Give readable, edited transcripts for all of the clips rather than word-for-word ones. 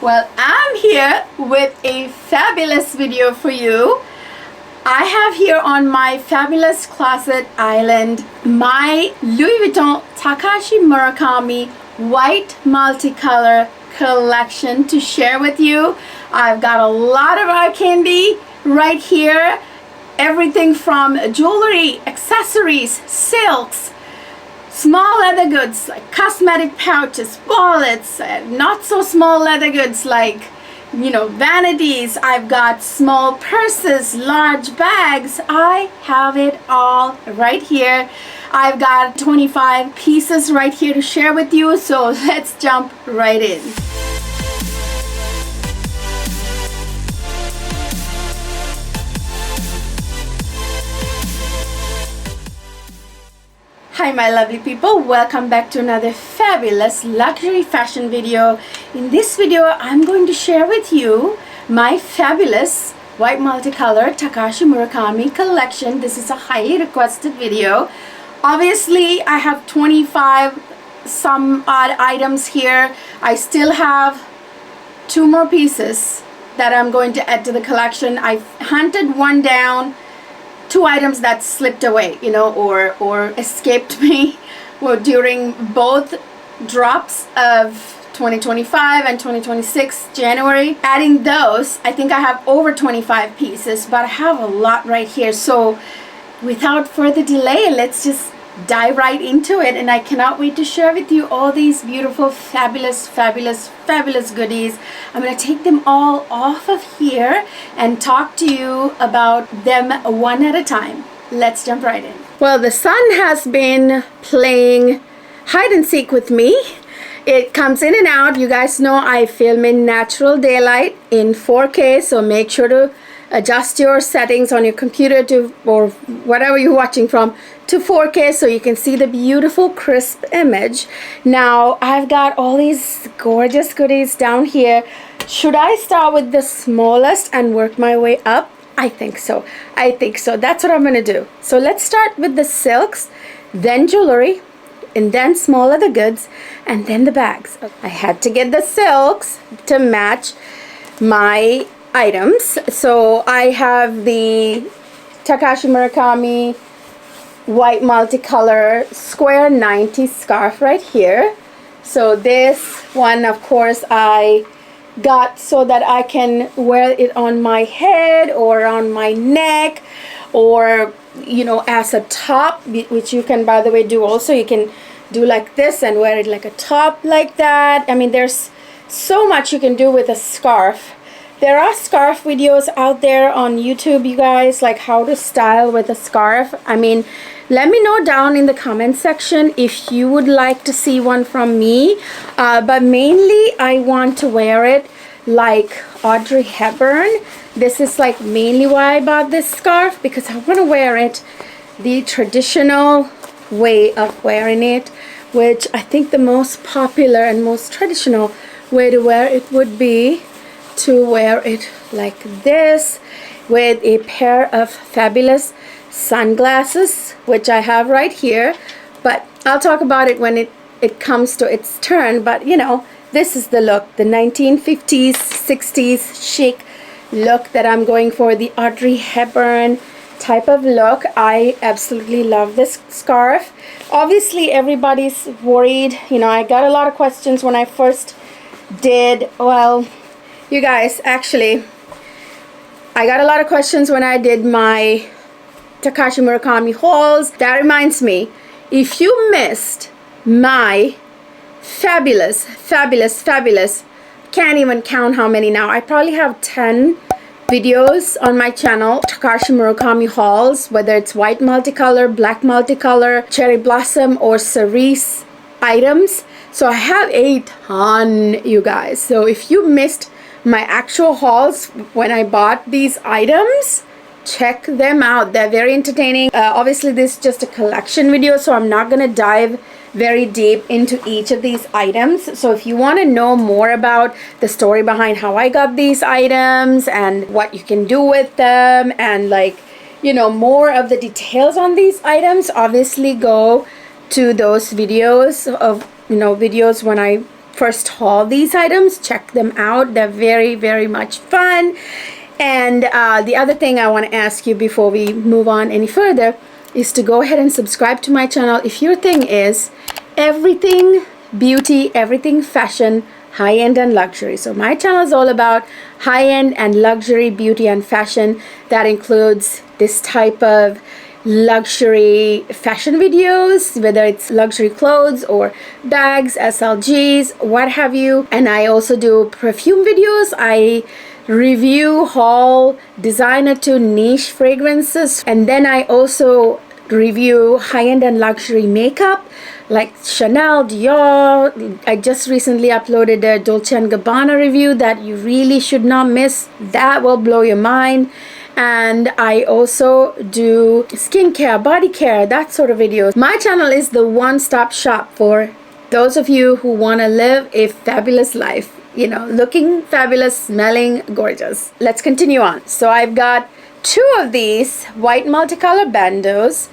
Well, I'm here with a fabulous video for you. I have here on my fabulous closet island my Louis Vuitton Takashi Murakami white multicolor collection to share with you. I've got a lot of eye candy right here. Everything from jewelry, accessories, silks, small leather goods like cosmetic pouches, wallets, not so small leather goods like, you know, vanities. I've got small purses, large bags. I have it all right here. I've got 25 pieces right here to share with you, so let's jump right in. Hi my lovely people, welcome back to another fabulous luxury fashion video. In this video I'm going to share with you my fabulous white multicolor Takashi Murakami collection. This is a highly requested video. Obviously I have 25 some odd items here. I still have 2 more pieces that I'm going to add to the collection. I've hunted one down, 2 items that slipped away, you know, or escaped me during both drops of 2025 and 2026 January. Adding those, I think I have over 25 pieces, but I have a lot right here. So without further delay, let's just dive right into it, and I cannot wait to share with you all these beautiful, fabulous goodies. I'm going to take them all off of here and talk to you about them one at a time. Let's jump right in. Well, the sun has been playing hide and seek with me. It comes in and out. You guys know I film in natural daylight in 4K, so make sure to adjust your settings on your computer to, or whatever you're watching from, to 4K so you can see the beautiful crisp image. Now I've got all these gorgeous goodies down here. Should I start with the smallest and work my way up? I think so. That's what I'm gonna do. So let's start with the silks, then jewelry, and then small leather goods, and then the bags. I had to get the silks to match my items. So I have the Takashi Murakami white multicolor square 90 scarf right here. So this one, of course, I got so that I can wear it on my head or on my neck, or, you know, as a top, which you can, by the way, do also. You can do like this and wear it like a top like that. I mean, there's so much you can do with a scarf. There are scarf videos out there on YouTube, you guys, like how to style with a scarf. I mean, let me know down in the comment section if you would like to see one from me. But mainly I want to wear it like Audrey Hepburn. This is like mainly why I bought this scarf, because I want to wear it the traditional way of wearing it, which I think the most popular and most traditional way to wear it would be to wear it like this with a pair of fabulous sunglasses, which I have right here, but I'll talk about it when it comes to its turn. But you know, this is the look, the 1950s 60s chic look that I'm going for, the Audrey Hepburn type of look. I absolutely love this scarf. Obviously everybody's worried, you know, I got a lot of questions when I first did, well, you guys, actually, I got a lot of questions when I did my Takashi Murakami hauls. That reminds me, if you missed my fabulous, can't even count how many now, I probably have 10 videos on my channel, Takashi Murakami hauls, whether it's white multicolor, black multicolor, cherry blossom, or cerise items. So I have a ton, you guys. So if you missed my actual hauls when I bought these items, check them out. They're very entertaining. Obviously this is just a collection video, so I'm not gonna dive very deep into each of these items. So if you want to know more about the story behind how I got these items and what you can do with them, and like, you know, more of the details on these items, obviously go to those videos of, you know, videos when I first haul these items. Check them out. They're very, very much fun. And the other thing I want to ask you before we move on any further is to go ahead and subscribe to my channel if your thing is everything beauty, everything fashion, high-end and luxury. So my channel is all about high-end and luxury beauty and fashion. That includes this type of luxury fashion videos, whether it's luxury clothes or bags, SLGs, what have you. And I also do perfume videos. I review, haul, designer to niche fragrances, and then I also review high-end and luxury makeup like Chanel, Dior. I just recently uploaded a Dolce & Gabbana review that you really should not miss. That will blow your mind. And I also do skincare, body care, that sort of videos. My channel is the one-stop shop for those of you who want to live a fabulous life. You know, looking fabulous, smelling gorgeous. Let's continue on. So I've got 2 of these white multicolor bandos.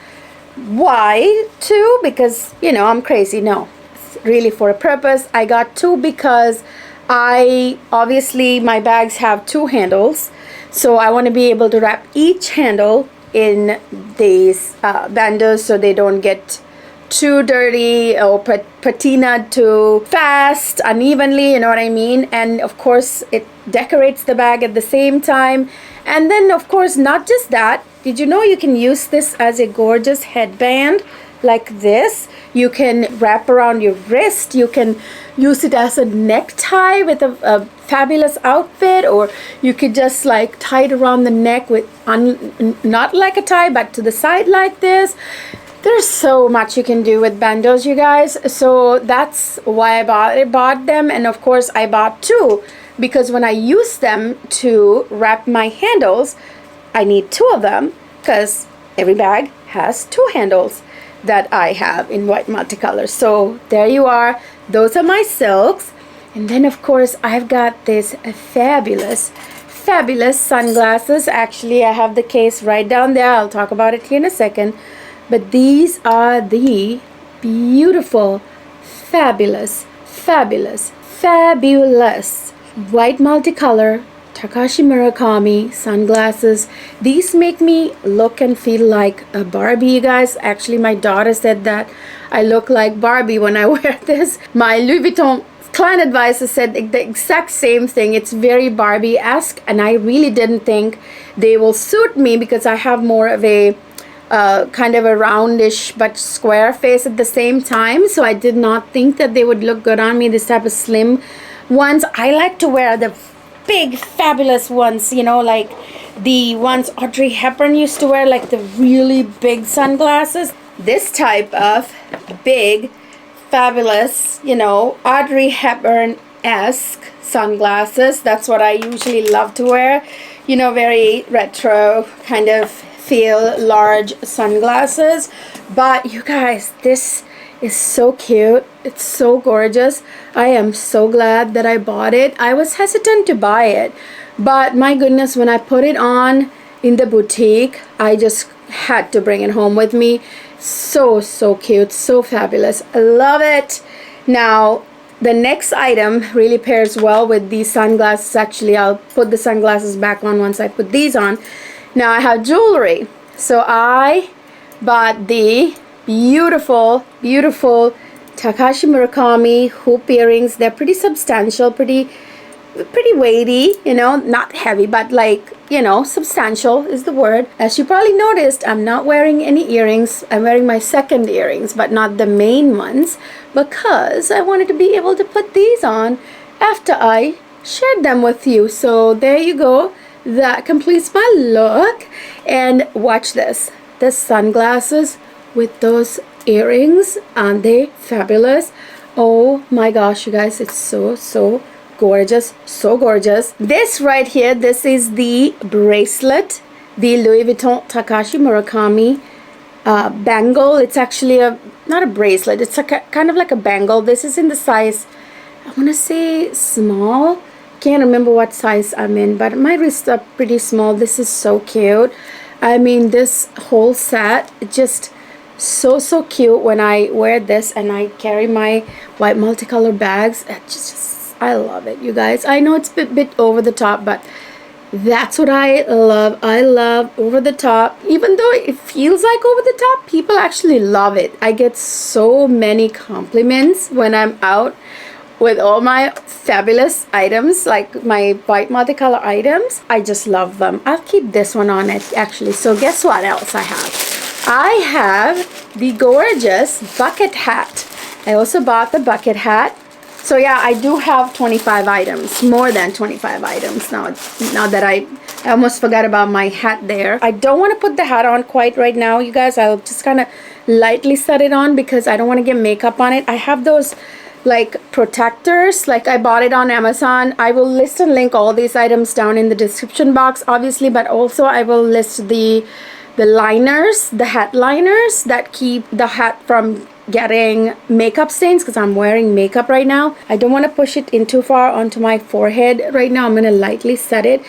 Why 2? Because, you know, I'm crazy. No, it's really for a purpose. I got 2 because obviously my bags have 2 handles. So I want to be able to wrap each handle in these bandos so they don't get too dirty or patina too fast, unevenly, you know what I mean? And of course it decorates the bag at the same time. And then of course, not just that, did you know you can use this as a gorgeous headband like this? You can wrap around your wrist, you can use it as a necktie with a fabulous outfit, or you could just like tie it around the neck with not like a tie but to the side like this. There's so much you can do with bandos, you guys. So that's why I bought them. And of course I bought 2 because when I use them to wrap my handles, I need 2 of them because every bag has 2 handles that I have in white multicolor. So there you are. Those are my silks. And then of course I've got this fabulous sunglasses. Actually, I have the case right down there. I'll talk about it here in a second. But these are the beautiful, fabulous white multicolor Takashi Murakami sunglasses. These make me look and feel like a Barbie, you guys. Actually, my daughter said that I look like Barbie when I wear this. My Louis Vuitton client advisor said the exact same thing. It's very Barbie-esque, and I really didn't think they will suit me because I have more of a kind of a roundish but square face at the same time. So I did not think that they would look good on me, this type of slim ones. I like to wear the big fabulous ones, you know, like the ones Audrey Hepburn used to wear, like the really big sunglasses. This type of big fabulous, you know, Audrey Hepburn-esque sunglasses, that's what I usually love to wear. You know, very retro kind of feel, large sunglasses. But you guys, this is so cute. It's so gorgeous. I am so glad that I bought it. I was hesitant to buy it, but my goodness, when I put it on in the boutique, I just had to bring it home with me. So cute, so fabulous. I love it. Now the next item really pairs well with these sunglasses. Actually, I'll put the sunglasses back on once I put these on. Now I have jewelry. So I bought the beautiful Takashi Murakami hoop earrings. They're pretty substantial, pretty weighty, you know, not heavy, but like, you know, substantial is the word. As you probably noticed, I'm not wearing any earrings. I'm wearing my second earrings, but not the main ones, because I wanted to be able to put these on after I shared them with you. So there you go. That completes my look. And watch this. The sunglasses with those earrings, aren't they fabulous? Oh my gosh, you guys, it's so gorgeous, so gorgeous. This right here, this is the bracelet, the Louis Vuitton Takashi Murakami bangle. It's actually not a bracelet, it's a kind of like a bangle. This is in the size, I want to say small. Can't remember what size I'm in, but my wrists are pretty small. This is so cute. I mean, this whole set just so cute when I wear this and I carry my white multicolor bags. I love it, you guys. I know it's a bit over the top, but that's what I love. I love over the top. Even though it feels like over the top, people actually love it. I get so many compliments when I'm out with all my fabulous items, like my white multicolor items. I just love them. I'll keep this one on it actually. So guess what else I have? I have the gorgeous bucket hat. I also bought the bucket hat. So yeah, I do have 25 items, more than 25 items now that I almost forgot about my hat there. I don't want to put the hat on quite right now, you guys. I'll just kind of lightly set it on because I don't want to get makeup on it. I have those like protectors, like I bought it on Amazon. I will list and link all these items down in the description box, obviously, but also I will list the liners, the hat liners that keep the hat from getting makeup stains, because I'm wearing makeup right now. I don't want to push it in too far onto my forehead right now. I'm going to lightly set it,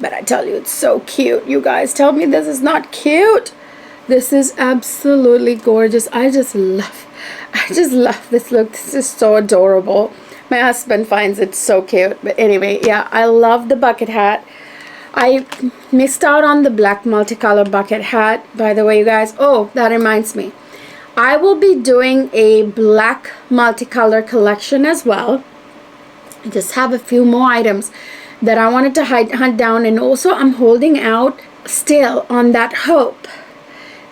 but I tell you, it's so cute. You guys tell me this is not cute. This is absolutely gorgeous. I just love this look. This is so adorable. My husband finds it so cute. But anyway, yeah, I love the bucket hat. I missed out on the black multicolor bucket hat, by the way, you guys. Oh, that reminds me. I will be doing a black multicolor collection as well. I just have a few more items that I wanted to hunt down, and also I'm holding out still on that hope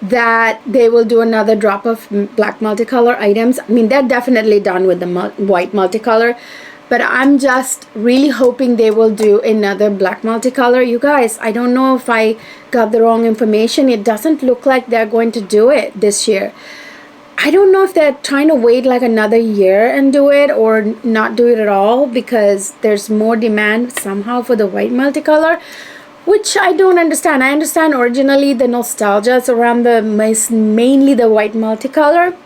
that they will do another drop of black multicolor items. I mean, they're definitely done with the white multicolor, but I'm just really hoping they will do another black multicolor. You guys, I don't know if I got the wrong information. It doesn't look like they're going to do it this year. I don't know if they're trying to wait like another year and do it, or not do it at all because there's more demand somehow for the white multicolor, which I don't understand. I understand originally the nostalgia is around mainly the white multicolor,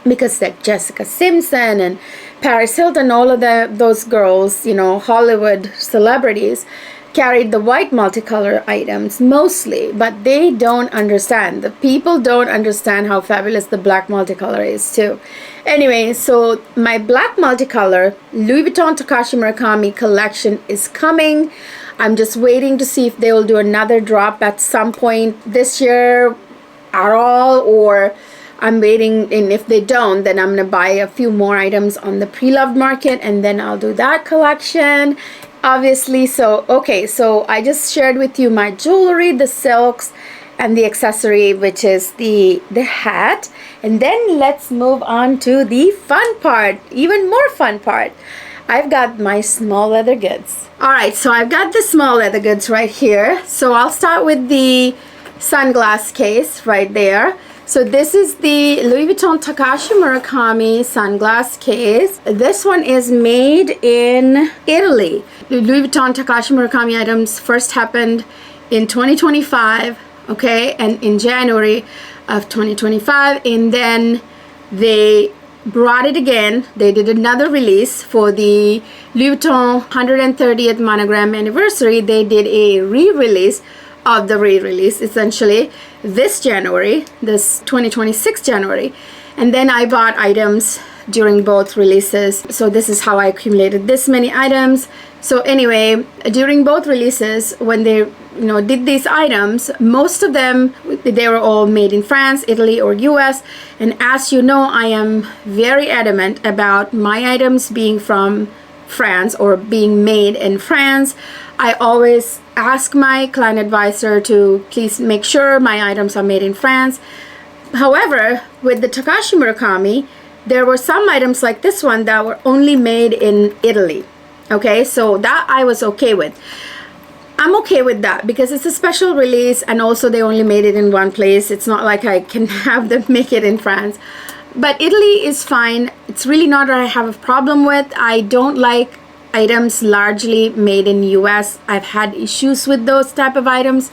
because like Jessica Simpson and Paris Hilton, all of those girls, you know, Hollywood celebrities, carried the white multicolor items mostly, but they don't understand. The people don't understand how fabulous the black multicolor is too. Anyway, so my black multicolor Louis Vuitton Takashi Murakami collection is coming. I'm just waiting to see if they will do another drop at some point this year at all, or I'm waiting, and if they don't, then I'm gonna buy a few more items on the pre-loved market, and then I'll do that collection, obviously. So okay, so I just shared with you my jewelry, the silks, and the accessory, which is the hat. And then let's move on to the fun part, even more fun part. I've got my small leather goods. All right, so I've got the small leather goods right here. So I'll start with the sunglass case right there. So this is the Louis Vuitton Takashi Murakami sunglass case. This one is made in Italy. The Louis Vuitton Takashi Murakami items first happened in 2025, okay, and in January of 2025, and then they brought it again. They did another release for the Louis Vuitton 130th monogram anniversary. They did a re-release of the re-release, essentially, this January, this 2026 January. And then I bought items during both releases. So this is how I accumulated this many items. So anyway, during both releases, when they did these items, most of them, they were all made in France, Italy, or US. And as you know, I am very adamant about my items being from France or being made in France. I always ask my client advisor to please make sure my items are made in France. However, with the Takashi Murakami, there were some items like this one that were only made in Italy. Okay, so that I was okay with. I'm okay with that because it's a special release, and also they only made it in one place. It's not like I can have them make it in France. But Italy is fine. It's really not what I have a problem with. I don't like items largely made in US. I've had issues with those type of items,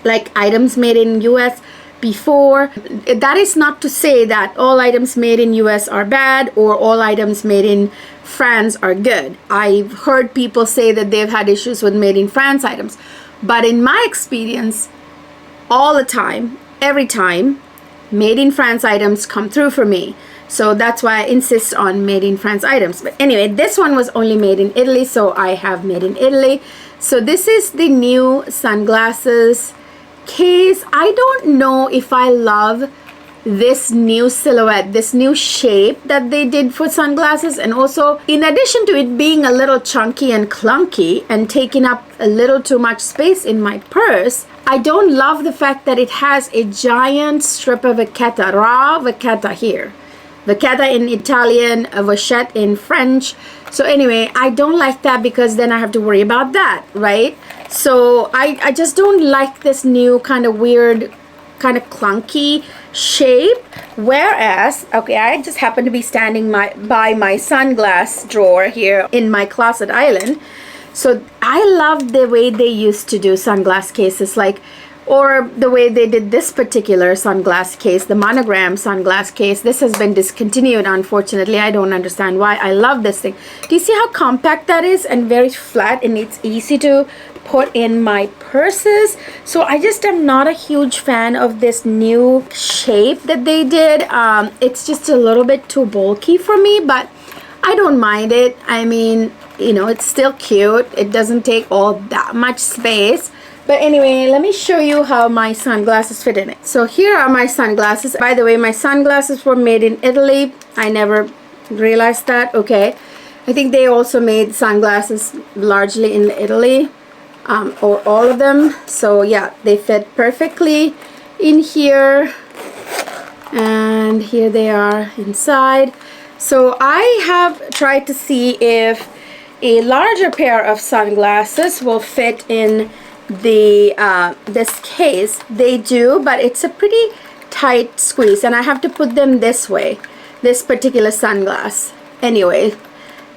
like items made in US before. That is not to say that all items made in US are bad or all items made in France are good. I've heard people say that they've had issues with made in France items, but in my experience, all the time, every time, made in France items come through for me. So that's why I insist on made in France items. But anyway, this one was only made in Italy, so I have made in Italy. So this is the new sunglasses case. I don't know if I love this new silhouette, this new shape that they did for sunglasses, and also in addition to it being a little chunky and clunky and taking up a little too much space in my purse, I don't love the fact that it has a giant strip of vachetta, raw vachetta here. Vachetta in Italian, a Pochette in French. So anyway, I don't like that because then I have to worry about that, right? So I just don't like this new kind of weird, kind of clunky shape. Whereas, okay, I just happen to be standing by my sunglass drawer here in my closet island. So I love the way they used to do sunglass cases, like, or the way they did this particular sunglass case, the monogram sunglass case. This has been discontinued, unfortunately. I don't understand why. I love this thing. Do you see how compact that is and very flat, and it's easy to put in my purses? So I just am not a huge fan of this new shape that they did. It's just a little bit too bulky for me, but I don't mind it. I mean, you know, it's still cute. It doesn't take all that much space. But anyway, let me show you how my sunglasses fit in it. So here are my sunglasses. By the way, my sunglasses were made in Italy. I never realized that. Okay, I think they also made sunglasses largely in Italy, or all of them. So yeah, they fit perfectly in here, and here they are inside. So I have tried to see if a larger pair of sunglasses will fit in the this case. They do, but it's a pretty tight squeeze, and I have to put them this way, this particular sunglass. Anyway,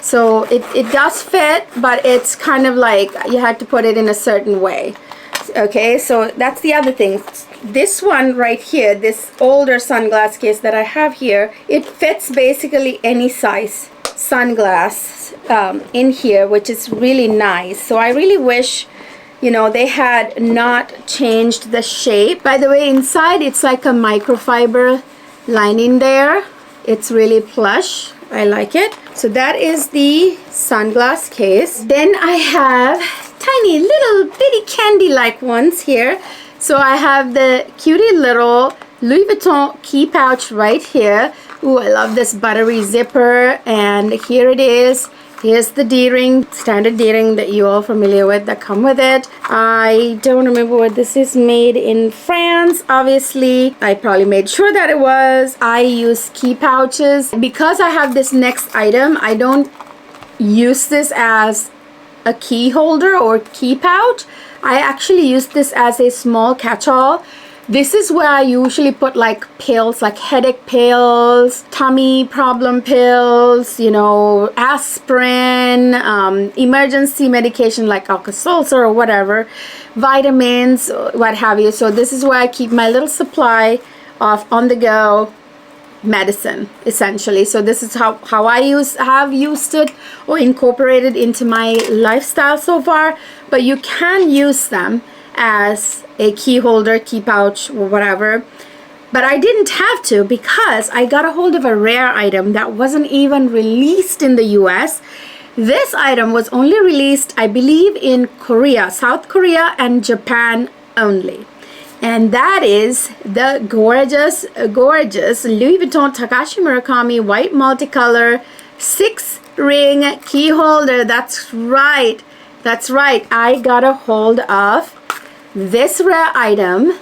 so it does fit, but it's kind of like you had to put it in a certain way. Okay, so that's the other thing. This one right here, this older sunglass case that I have here, it fits basically any size sunglass in here, which is really nice. So I really wish, you know, they had not changed the shape. By the way, inside it's like a microfiber lining there. It's really plush. I like it. So that is the sunglass case. Then I have tiny little bitty candy like ones here. So I have the cutie little Louis Vuitton key pouch right here. Ooh, I love this buttery zipper, and here it is. Here's the D-ring, standard D-ring that you all familiar with that come with it. I don't remember what this is, made in France, obviously. I probably made sure that it was. I use key pouches. Because I have this next item, I don't use this as a key holder or key pouch. I actually use this as a small catch-all. This is where I usually put like pills, like headache pills, tummy problem pills, you know, aspirin, emergency medication like Alka-Seltzer or whatever, vitamins, what have you. So this is where I keep my little supply of on-the-go medicine, essentially. So this is how I have used it or incorporated into my lifestyle so far. But you can use them as a key holder, key pouch, or whatever. But I didn't have to, because I got a hold of a rare item that wasn't even released in the US. This item was only released, I believe, in Korea, South Korea and Japan only. And that is the gorgeous, gorgeous Louis Vuitton Takashi Murakami white multicolor 6-ring key holder. That's right. That's right. I got a hold of this rare item.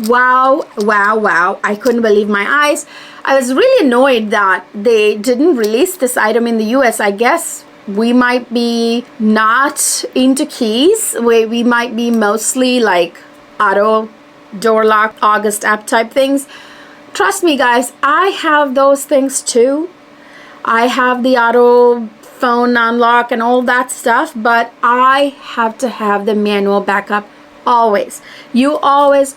Wow, wow, wow. I couldn't believe my eyes. I was really annoyed that they didn't release this item in the US. I guess we might be not into keys. We might be mostly like auto door lock, August app type things. Trust me, guys, I have those things too. I have the auto phone unlock and all that stuff, but I have to have the manual backup. Always. You always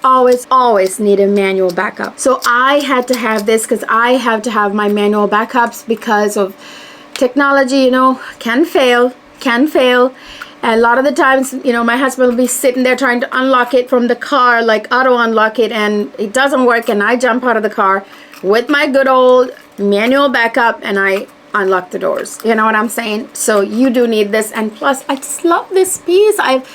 need a manual backup. So I had to have this because I have to have my manual backups because of technology, you know, can fail. And a lot of the times, you know, my husband will be sitting there trying to unlock it from the car, like auto unlock it, and it doesn't work, and I jump out of the car with my good old manual backup and I unlock the doors. You know what I'm saying? So you do need this. And plus, I just love this piece. I've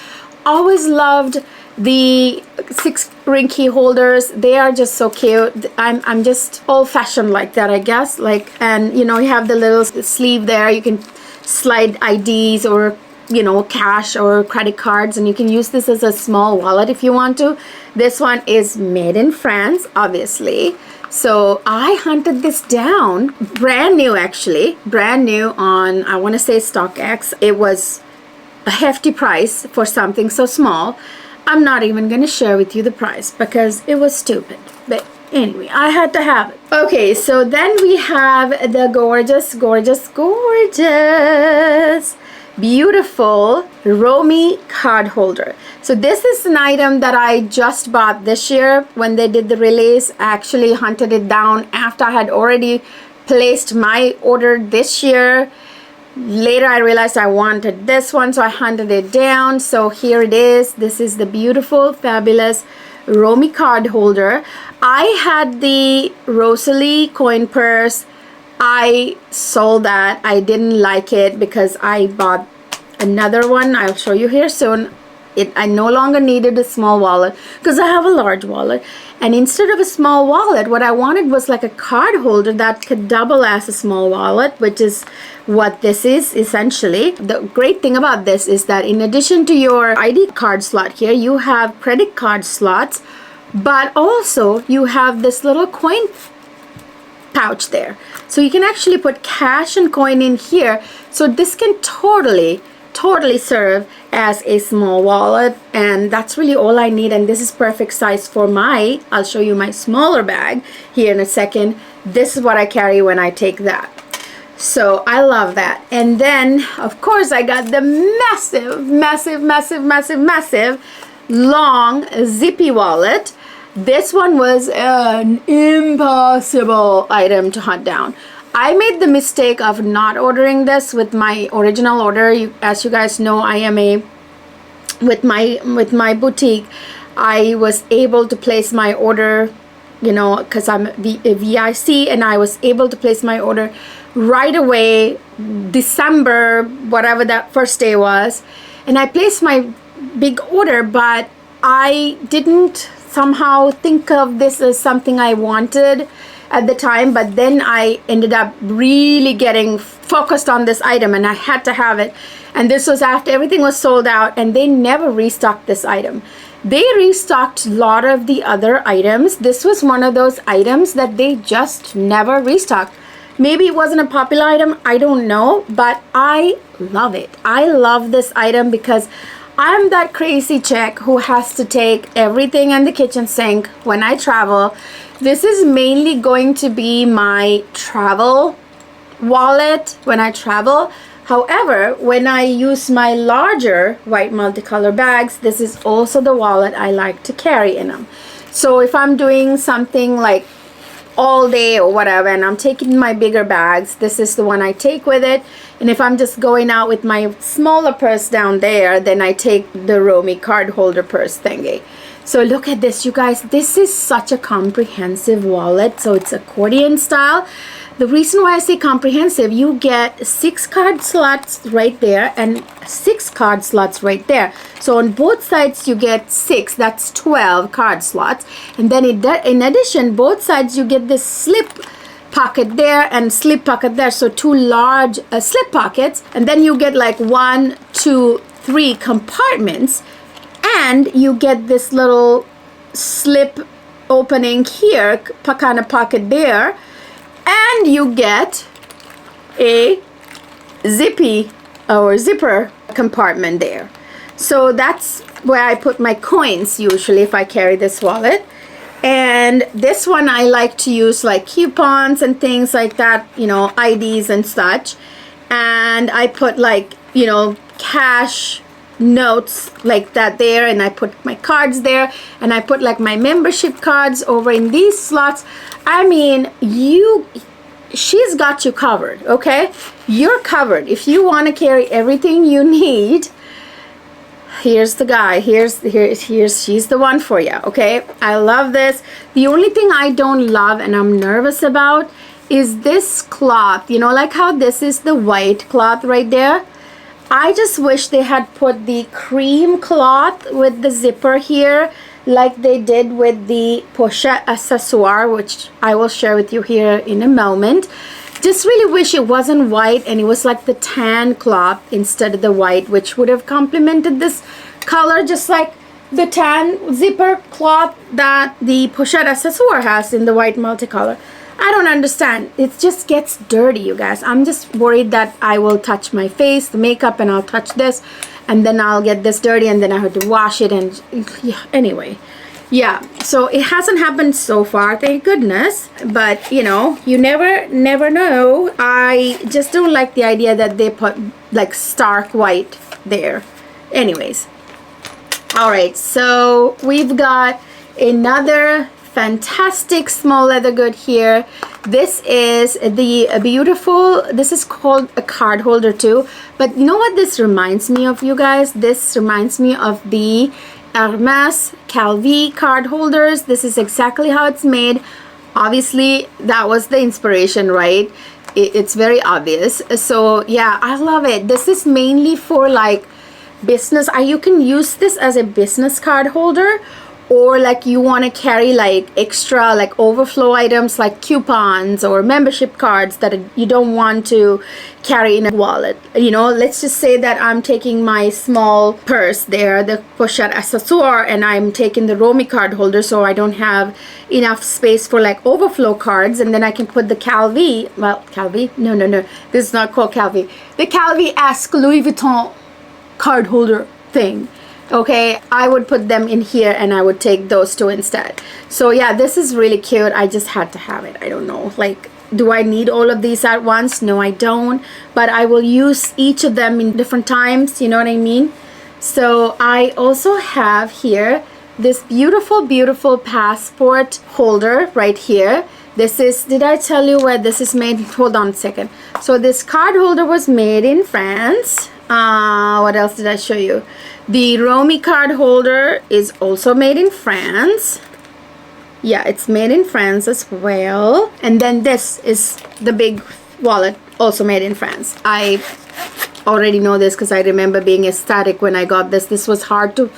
always loved the 6 ring key holders. They are just so cute. I'm just old-fashioned like that, I guess. Like, and you know, you have the little sleeve there. You can slide IDs or, you know, cash or credit cards, and you can use this as a small wallet if you want to. This one is made in France, obviously. So I hunted this down, brand new actually, brand new on, I want to say StockX. It was a hefty price for something so small. I'm not even going to share with you the price because it was stupid. But anyway, I had to have it. Okay, so then we have the gorgeous, beautiful Romy card holder. So this is an item that I just bought this year when they did the release. I actually hunted it down after I had already placed my order this year. Later I realized I wanted this one, so I hunted it down. So here it is. This is the beautiful, fabulous Romy card holder. I had the Rosalie coin purse. I sold that. I didn't like it because I bought another one. I'll show you here soon. I no longer needed a small wallet because I have a large wallet. And instead of a small wallet, what I wanted was like a card holder that could double as a small wallet, which is what this is essentially. The great thing about this is that in addition to your ID card slot here, you have credit card slots, but also you have this little coin pouch there. So you can actually put cash and coin in here. So this can totally serve as a small wallet, and that's really all I need. And this is perfect size for my, I'll show you my smaller bag here in a second. This is what I carry when I take that. So I love that. And then of course I got the massive long zippy wallet. This one was an impossible item to hunt down. I made the mistake of not ordering this with my original order. As you guys know, I am with my boutique, I was able to place my order, you know, because I'm a VIC, and I was able to place my order right away, December, whatever that first day was. And I placed my big order, but I didn't somehow think of this as something I wanted at the time. But then I ended up really getting focused on this item, and I had to have it. And this was after everything was sold out, and they never restocked this item. They restocked a lot of the other items. This was one of those items that they just never restocked. Maybe it wasn't a popular item, I don't know, but I love it. I love this item because I'm that crazy chick who has to take everything in the kitchen sink when I travel. This is mainly going to be my travel wallet when I travel. However, when I use my larger white multicolor bags, this is also the wallet I like to carry in them. So if I'm doing something like all day or whatever, and I'm taking my bigger bags, this is the one I take with it. And if I'm just going out with my smaller purse down there, then I take the Romy card holder purse thingy. So look at this, you guys. This is such a comprehensive wallet. So it's accordion style. The reason why I say comprehensive, you get 6 card slots right there and 6 card slots right there. So on both sides you get 6, that's 12 card slots. And then in addition, both sides you get this slip pocket there and slip pocket there. So 2 large slip pockets. And then you get like 1, 2, 3 compartments. And you get this little slip opening here, kind of pocket there. And you get a zippy or zipper compartment there. So that's where I put my coins usually if I carry this wallet. And this one I like to use like coupons and things like that, you know, IDs and such. And I put like, you know, cash notes like that there, and I put my cards there, and I put like my membership cards over in these slots. I mean, she's got you covered, okay? You're covered. If you want to carry everything you need, here's the guy. Here's she's the one for you. Okay, I love this. The only thing I don't love and I'm nervous about is this cloth. You know, like how this is the white cloth right there. I just wish they had put the cream cloth with the zipper here like they did with the Pochette accessoire, which I will share with you here in a moment. Just really wish it wasn't white and it was like the tan cloth instead of the white, which would have complemented this color, just like the tan zipper cloth that the Pochette accessoire has in the white multicolor. I don't understand. It just gets dirty, you guys. I'm just worried that I will touch my face, the makeup, and I'll touch this, and then I'll get this dirty, and then I have to wash it, and yeah, anyway. Yeah, so it hasn't happened so far, thank goodness. But, you know, you never know. I just don't like the idea that they put, like, stark white there. Anyways. Alright, so we've got another fantastic small leather good here. This is the beautiful, this is called a card holder too, but you know what this reminds me of, you guys? This reminds me of the Hermes Calvi card holders. This is exactly how it's made. Obviously that was the inspiration, right? It's very obvious. So yeah, I love it. This is mainly for like business. You can use this as a business card holder, or like you want to carry like extra like overflow items like coupons or membership cards that you don't want to carry in a wallet. You know, let's just say that I'm taking my small purse there, the Pochette accessoire, and I'm taking the Romy card holder, so I don't have enough space for like overflow cards, and then I can put the Calvi, well, Calvi? No, this is not called Calvi. The Calvi-esque Louis Vuitton card holder thing. Okay, I would put them in here and I would take those two instead. So yeah, this is really cute. I just had to have it. I don't know, like, do I need all of these at once? No, I don't, but I will use each of them in different times, you know what I mean? So I also have here this beautiful passport holder right here. This is, did I tell you where this is made? Hold on a second. So this card holder was made in France. What else did I show you? The Romy card holder is also made in France. Yeah, it's made in France as well. And then this is the big wallet, also made in France. I already know this because I remember being ecstatic when I got this. This was hard to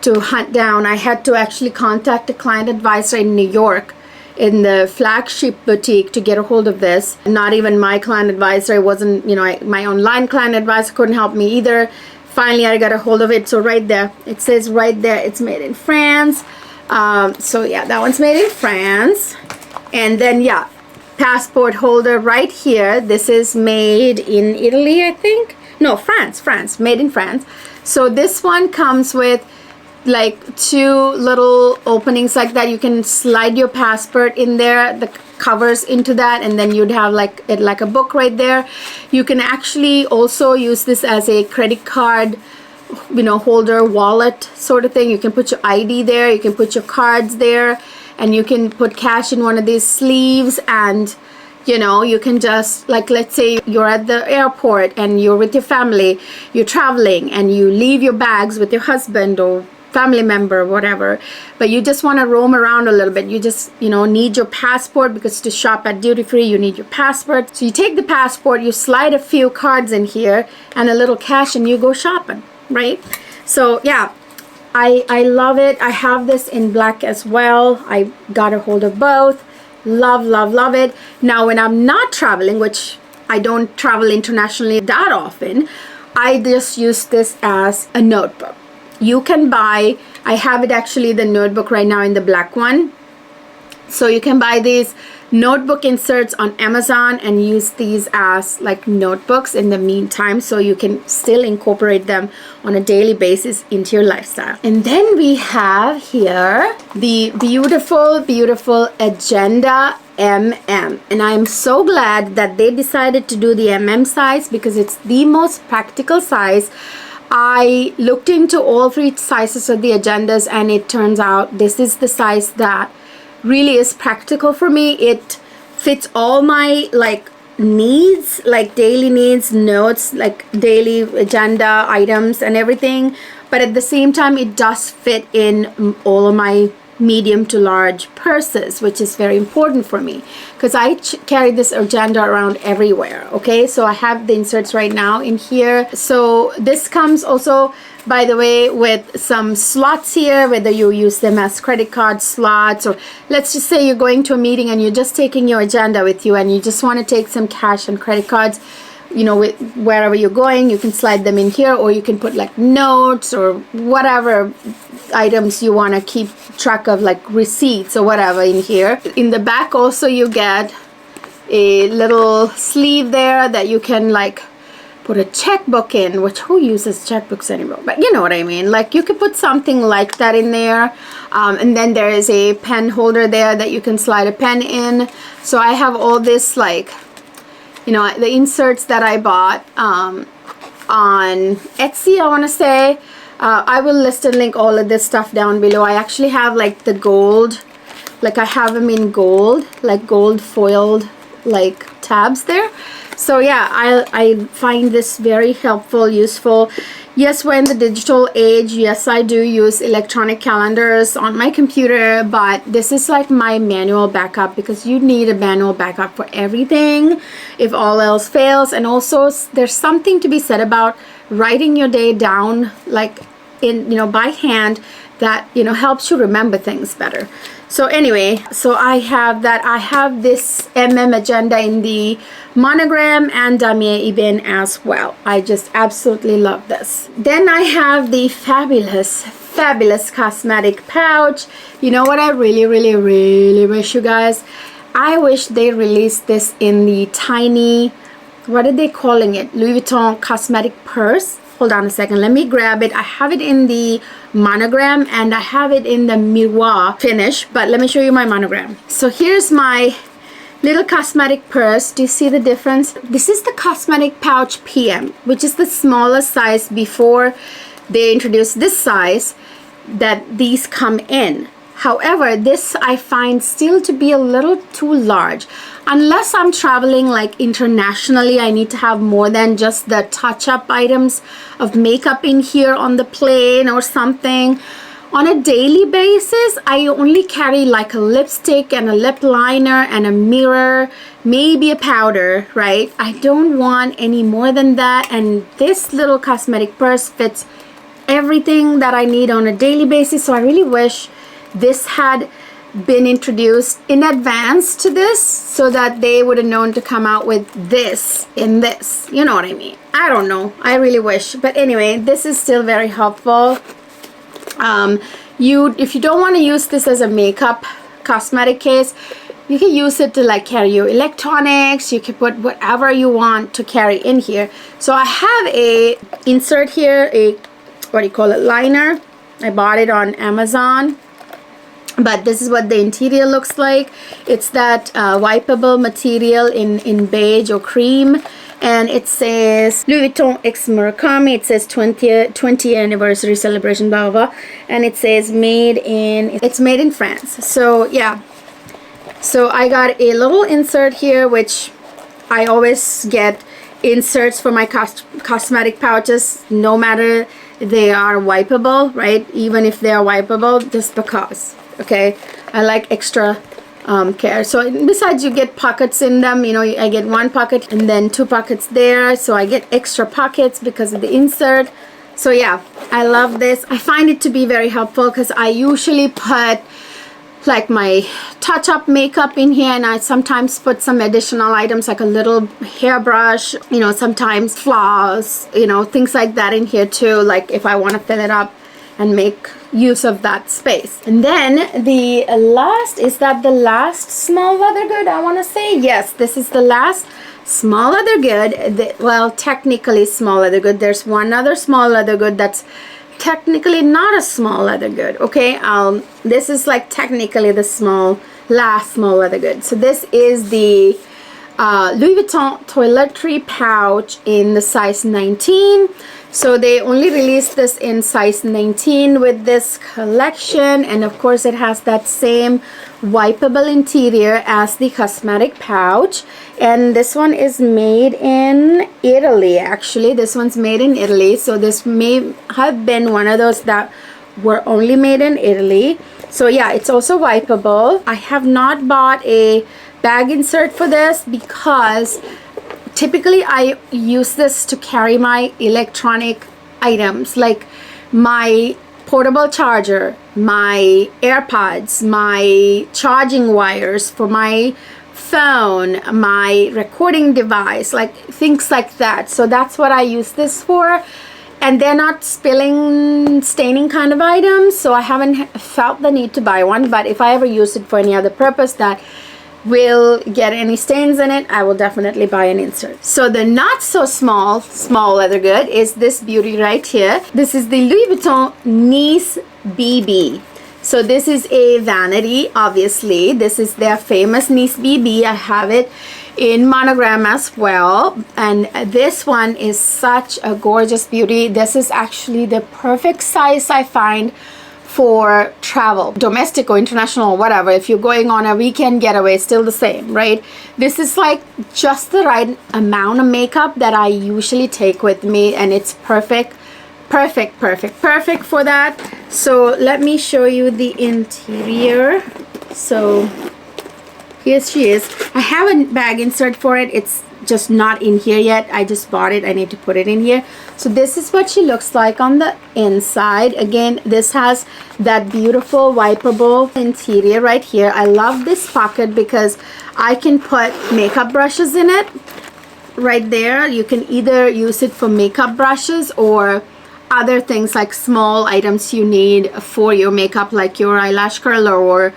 hunt down. I had to actually contact a client advisor in New York in the flagship boutique to get a hold of this. Not even my client advisor. It wasn't, you know, my online client advisor couldn't help me either. Finally I got a hold of it. So right there, it says right there, it's made in France. So yeah, that one's made in France. And then yeah, passport holder right here. This is made in Italy, I think. No, France, made in France. So this one comes with like two little openings like that. You can slide your passport in there, the covers into that, and then you'd have like it like a book right there. You can actually also use this as a credit card, you know, holder, wallet sort of thing. You can put your ID there, you can put your cards there, and you can put cash in one of these sleeves. And you know, you can just, like, let's say you're at the airport and you're with your family, you're traveling, and you leave your bags with your husband or family member, whatever, but you just want to roam around a little bit. You just, you know, need your passport, because to shop at duty free you need your passport. So you take the passport, you slide a few cards in here and a little cash, and you go shopping, right? So yeah, I love it. I have this in black as well. I got a hold of both. Love it. Now when I'm not traveling, which I don't travel internationally that often, I just use this as a notebook. You can buy, I have it actually, the notebook right now in the black one. So you can buy these notebook inserts on Amazon and use these as like notebooks in the meantime, so you can still incorporate them on a daily basis into your lifestyle. And then we have here the beautiful Agenda MM, and I'm so glad that they decided to do the MM size, because it's the most practical size. I looked into all three sizes of the agendas, and it turns out this is the size that really is practical for me. It fits all my like needs, like daily needs, notes, like daily agenda items and everything, but at the same time it does fit in all of my medium to large purses, which is very important for me because I carry this agenda around everywhere. Okay, so I have the inserts right now in here. So this comes also, by the way, with some slots here, whether you use them as credit card slots, or let's just say you're going to a meeting and you're just taking your agenda with you and you just want to take some cash and credit cards, you know, with wherever you're going, you can slide them in here, or you can put like notes or whatever items you want to keep track of, like receipts or whatever, in here. In the back also you get a little sleeve there that you can like put a checkbook in, which who uses checkbooks anymore, but you know what I mean. Like you could put something like that in there, and then there is a pen holder there that you can slide a pen in. So I have all this, like, you know, the inserts that I bought on Etsy, I want to say. I will list and link all of this stuff down below. I actually have like the gold, like I have them in gold, like gold foiled like tabs there. So yeah, I find this very helpful, useful. Yes, we're in the digital age. Yes, I do use electronic calendars on my computer, but this is like my manual backup, because you need a manual backup for everything if all else fails. And also there's something to be said about writing your day down, like in, you know, by hand, that, you know, helps you remember things better. So anyway, so I have that. I have this agenda in the monogram and damier ebene as well. I just absolutely love this. Then I have the fabulous cosmetic pouch. You know what I really wish, you guys? I wish they released this in the tiny, what are they calling it? Louis Vuitton cosmetic purse. Hold on a second, let me grab it. I have it in the monogram and I have it in the miroir finish, but let me show you my monogram. So here's my little cosmetic purse. Do you see the difference? This is the cosmetic pouch PM, which is the smallest size before they introduced this size that these come in. However, this I find still to be a little too large. Unless I'm traveling like internationally, I need to have more than just the touch-up items of makeup in here on the plane or something. On a daily basis, I only carry like a lipstick and a lip liner and a mirror, maybe a powder, right? I don't want any more than that. And this little cosmetic purse fits everything that I need on a daily basis. So I really wish this had been introduced in advance to this, so that they would have known to come out with this in this, you know what I mean? I don't know, I really wish. But anyway, this is still very helpful. If you don't want to use this as a makeup cosmetic case, you can use it to like carry your electronics. You can put whatever you want to carry in here. So I have a insert here, a what do you call it, liner. I bought it on Amazon. But this is what the interior looks like. It's that wipeable material in beige or cream. And it says Louis Vuitton x Murakami. It says 20th anniversary celebration, blah, blah, blah. And it says it's made in France. So yeah. So I got a little insert here, which I always get inserts for my cosmetic pouches, no matter they are wipeable, right? Even if they are wipeable, just because. Okay, I like extra care. So besides, you get pockets in them, you know, I get one pocket and then two pockets there, so I get extra pockets because of the insert. So yeah, I love this. I find it to be very helpful because I usually put like my touch-up makeup in here, and I sometimes put some additional items like a little hairbrush, you know, sometimes floss, you know, things like that in here too, like if I want to fill it up and make use of that space. And then the last, is that the last small leather good, I want to say? Yes, this is the last small leather good. Well, technically small leather good. There's one other small leather good that's technically not a small leather good. Okay, this is like technically the last small leather good. So this is the Louis Vuitton toiletry pouch in the size 19. So they only released this in size 19 with this collection, and of course it has that same wipeable interior as the cosmetic pouch. And this one is made in Italy. Actually, this one's made in Italy, so this may have been one of those that were only made in Italy. So yeah, it's also wipeable. I have not bought a bag insert for this because typically I use this to carry my electronic items like my portable charger, my AirPods, my charging wires for my phone, my recording device, like things like that. So that's what I use this for. And they're not staining kind of items, so I haven't felt the need to buy one. But if I ever use it for any other purpose that will get any stains in it, I will definitely buy an insert. So the not so small leather good is this beauty right here. This is the Louis Vuitton Nice BB. So this is a Vanity, obviously. This is their famous Nice BB. I have it in monogram as well, and this one is such a gorgeous beauty. This is actually the perfect size I find for travel, domestic or international or whatever. If you're going on a weekend getaway, still the same, right? This is like just the right amount of makeup that I usually take with me, and it's perfect for that. So let me show you the interior. So here she is. I have a bag insert for it. It's just not in here yet. I just bought it. I need to put it in here. So this is what she looks like on the inside. Again, this has that beautiful wipeable interior right here. I love this pocket because I can put makeup brushes in it right there. You can either use it for makeup brushes or other things like small items you need for your makeup, like your eyelash curler or,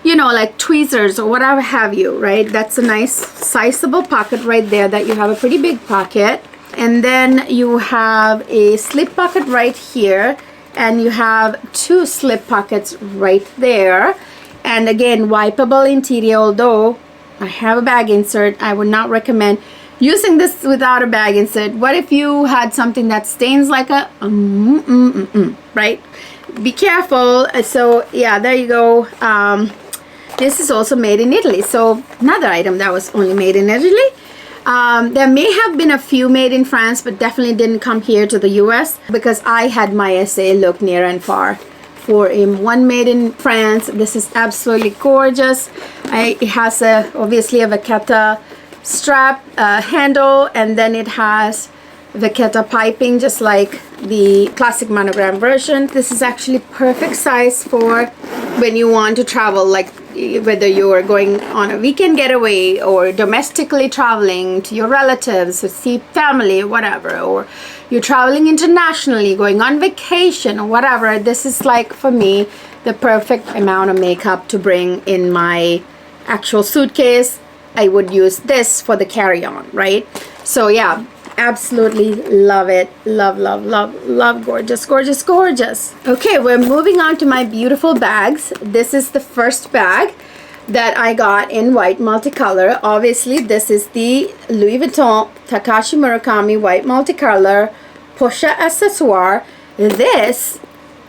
you know, like tweezers or whatever have you, right? That's a nice sizable pocket right there that you have a pretty big pocket. And then you have a slip pocket right here, and you have two slip pockets right there. And again, wipeable interior. Although I have a bag insert, I would not recommend using this without a bag insert. What if you had something that stains like a right? Be careful. So yeah, there you go. This is also made in Italy, so another item that was only made in Italy. There may have been a few made in France, but definitely didn't come here to the US because I had my essay look near and far for one made in France. This is absolutely gorgeous. It has obviously a vachetta strap handle, and then it has vachetta piping just like the classic monogram version. This is actually perfect size for when you want to travel, like whether you're going on a weekend getaway or domestically traveling to your relatives or see family or whatever, or you're traveling internationally, going on vacation or whatever. This is like, for me, the perfect amount of makeup to bring in my actual suitcase. I would use this for the carry-on, right? So yeah, absolutely love it. Love. Gorgeous. Okay, we're moving on to my beautiful bags. This is the first bag that I got in white multicolor. Obviously, this is the Louis Vuitton Takashi Murakami white multicolor Pochette accessoire. This,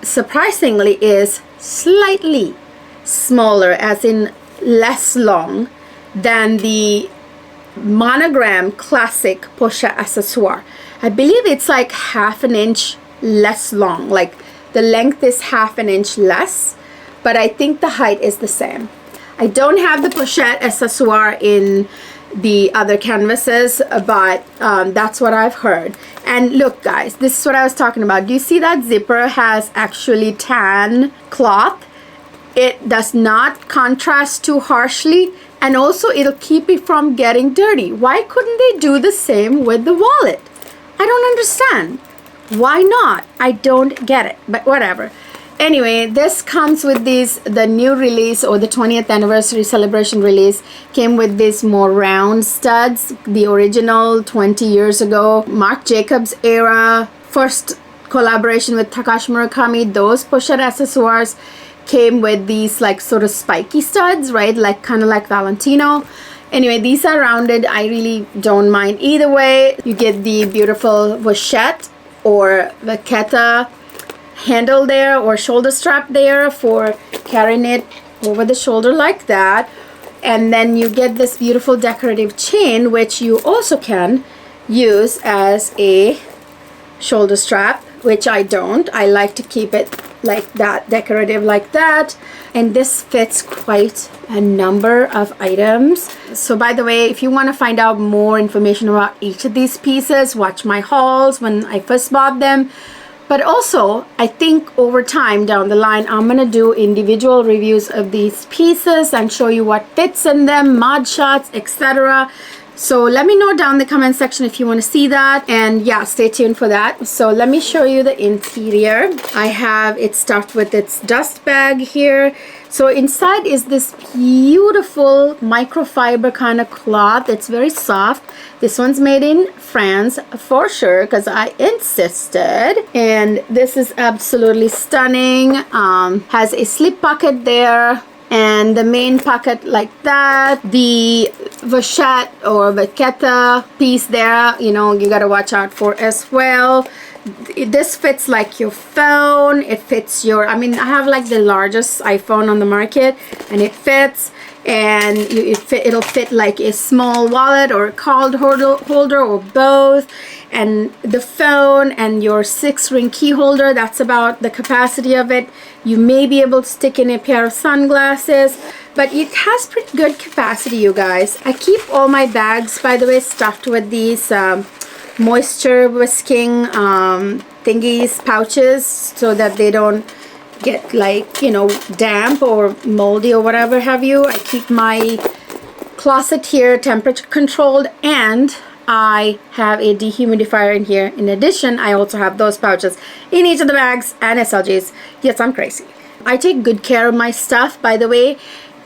surprisingly, is slightly smaller, as in less long than the monogram classic Pochette accessoire. I believe it's like half an inch less long, like the length is half an inch less, but I think the height is the same. I don't have the Pochette accessoire in the other canvases, but that's what I've heard. And look guys, this is what I was talking about. Do you see that zipper has actually tan cloth? It does not contrast too harshly, and also it'll keep it from getting dirty. Why couldn't they do the same with the wallet? I don't understand. Why not? I don't get it, but whatever. Anyway, this comes with these, the new release or the 20th anniversary celebration release came with these more round studs. The original 20 years ago, Marc Jacobs era, first collaboration with Takashi Murakami, those Pochette accessoires came with these like sort of spiky studs, right? Like kind of like Valentino. Anyway, these are rounded. I really don't mind either way. You get the beautiful Pochette or vaqueta handle there or shoulder strap there for carrying it over the shoulder like that. And then you get this beautiful decorative chain, which you also can use as a shoulder strap, which I don't. I like to keep it like that, decorative like that. And this fits quite a number of items. So by the way, if you want to find out more information about each of these pieces, watch my hauls when I first bought them. But also, I think over time down the line, I'm going to do individual reviews of these pieces and show you what fits in them, mod shots, etc. So let me know down in the comment section if you want to see that. And yeah, stay tuned for that. So let me show you the interior. I have it stuffed with its dust bag here. So inside is this beautiful microfiber kind of cloth. It's very soft. This one's made in France for sure because I insisted. And this is absolutely stunning. Has a slip pocket there and the main pocket like that. The Pochette or vaqueta piece there, you know, you got to watch out for as well. This fits like your phone. It fits your, I mean, I have like the largest iPhone on the market, and it fits. And it'll fit like a small wallet or a card holder or both. And the phone and your 6-ring key holder, that's about the capacity of it. You may be able to stick in a pair of sunglasses, but it has pretty good capacity, you guys. I keep all my bags, by the way, stuffed with these moisture whisking thingies, pouches, so that they don't get like, you know, damp or moldy or whatever have you. I keep my closet here temperature controlled, and I have a dehumidifier in here. In addition, I also have those pouches in each of the bags and SLGs. Yes, I'm crazy. I take good care of my stuff, by the way.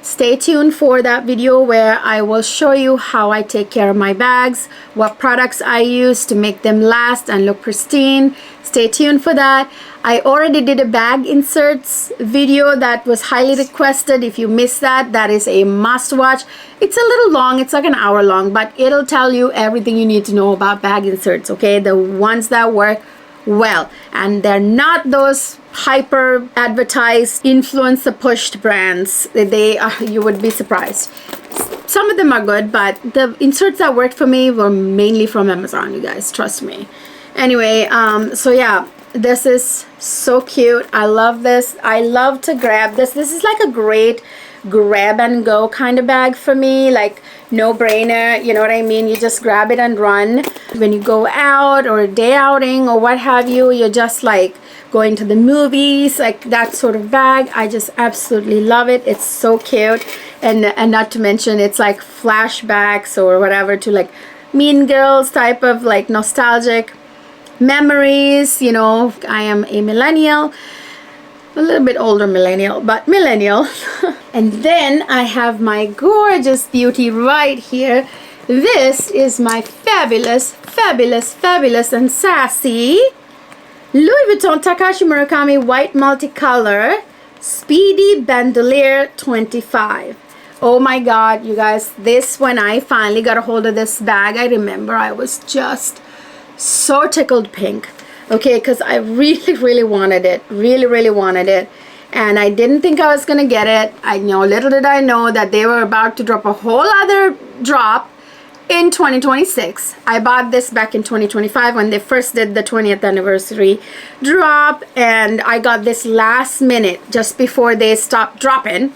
Stay tuned for that video where I will show you how I take care of my bags, what products I use to make them last and look pristine. Stay tuned for that. I already did a bag inserts video that was highly requested. If you missed that, that is a must watch. It's a little long, it's like an hour long, but it'll tell you everything you need to know about bag inserts, okay? The ones that work well, and they're not those hyper advertised influencer pushed brands. They are, you would be surprised. Some of them are good, but the inserts that worked for me were mainly from Amazon, you guys, trust me. Anyway, so yeah, this is so cute. I love this. I love to grab this. This is like a great grab and go kind of bag for me, like no brainer, you know what I mean? You just grab it and run when you go out or a day outing or what have you. You're just like going to the movies, like that sort of bag. I just absolutely love it. It's so cute. And not to mention, it's like flashbacks or whatever to like Mean Girls type of like nostalgic memories. You know, I am a millennial, a little bit older millennial, but millennial. And then I have my gorgeous beauty right here. This is my fabulous, fabulous, fabulous and sassy Louis Vuitton Takashi Murakami white multicolor Speedy Bandolier 25. Oh my god, you guys, this, when I finally got a hold of this bag, I remember I was just so tickled pink. Okay, because I really wanted it, really wanted it, and I didn't think I was gonna get it. I know, little did I know that they were about to drop a whole other drop in 2026. I bought this back in 2025 when they first did the 20th anniversary drop, and I got this last minute just before they stopped dropping,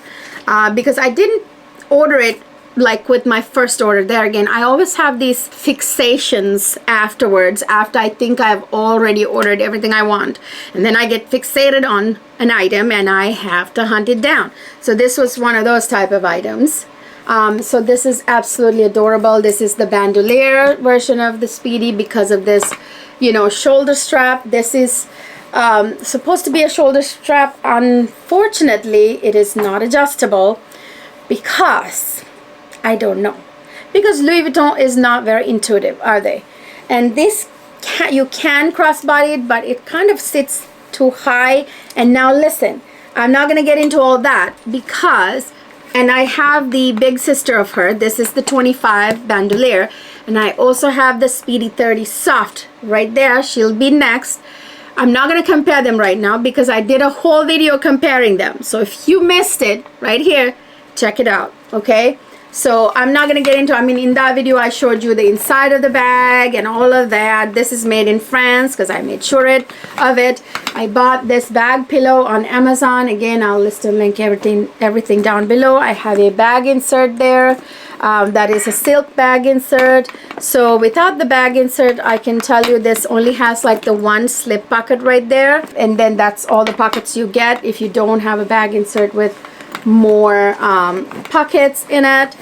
because I didn't order it like with my first order. There again, I always have these fixations afterwards, after I think I've already ordered everything I want, and then I get fixated on an item and I have to hunt it down. So this was one of those type of items. So this is absolutely adorable. This is the bandolier version of the Speedy because of this, you know, shoulder strap. This is supposed to be a shoulder strap. Unfortunately, it is not adjustable because I don't know, because Louis Vuitton is not very intuitive, are they? And this you can crossbody it, but it kind of sits too high. And now listen, I'm not gonna get into all that because, and I have the big sister of her, this is the 25 bandolier, And I also have the Speedy 30 Soft right there. She'll be next. I'm not going to compare them right now because I did a whole video comparing them. So if you missed it right here, check it out, okay? So I'm not going to get into, I mean, in that video I showed you the inside of the bag and all of that. This is made in France because I made sure of it. I bought this bag pillow on Amazon. Again, I'll list and link everything down below. I have a bag insert there. That is a silk bag insert. So without the bag insert, I can tell you this only has like the one slip pocket right there. And then that's all the pockets you get if you don't have a bag insert with more pockets in it.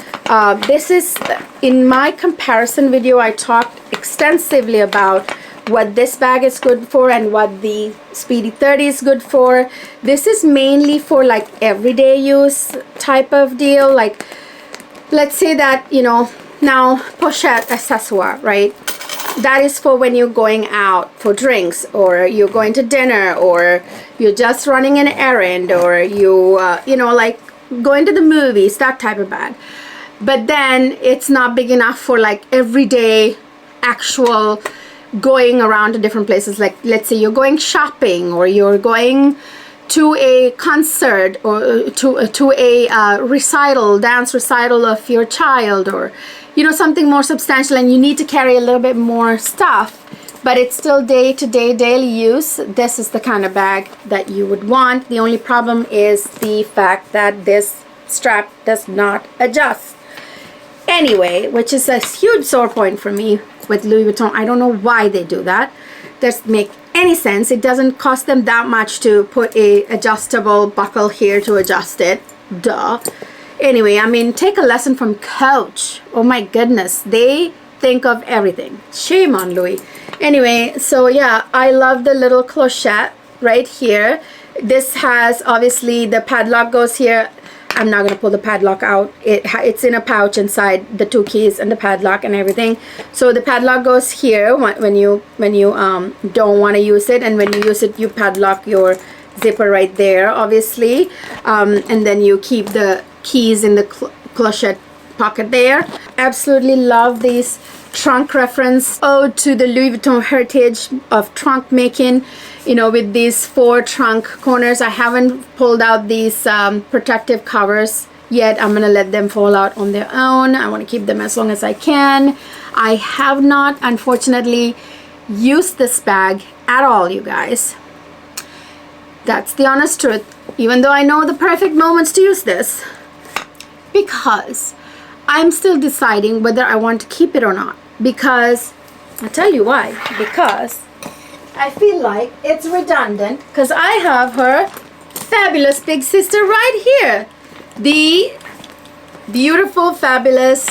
This is, in my comparison video, I talked extensively about what this bag is good for and what the Speedy 30 is good for. This is mainly for like everyday use type of deal. Like, let's say that, you know, now Pochette accessoire, right? That is for when you're going out for drinks, or you're going to dinner, or you're just running an errand, or you know, like going to the movies, that type of bag. But then it's not big enough for like everyday actual going around to different places. Like, let's say you're going shopping, or you're going to a concert, or to a recital, dance recital of your child, or you know, something more substantial, and you need to carry a little bit more stuff, but it's still day-to-day daily use. This is the kind of bag that you would want. The only problem is the fact that this strap does not adjust anyway, which is a huge sore point for me with Louis Vuitton. I don't know why they do that. Doesn't make any sense. It doesn't cost them that much to put a adjustable buckle here to adjust it. Duh. Anyway, I mean, take a lesson from Coach. Oh my goodness, they think of everything. Shame on Louis. Anyway, so yeah, I love the little clochette right here. This has, obviously, the padlock goes here. I'm not gonna pull the padlock out. It's in a pouch inside, the 2 keys and the padlock and everything. So the padlock goes here when you don't want to use it, and when you use it, you padlock your zipper right there, obviously, and then you keep the keys in the clochette pocket there. Absolutely love these trunk reference ode to the Louis Vuitton heritage of trunk making, you know, with these 4 trunk corners. I haven't pulled out these protective covers yet. I'm gonna let them fall out on their own. I want to keep them as long as I can. I have not, unfortunately, used this bag at all, you guys. That's the honest truth, even though I know the perfect moments to use this, because I'm still deciding whether I want to keep it or not. Because I'll tell you why. Because I feel like it's redundant, because I have her fabulous big sister right here, the beautiful, fabulous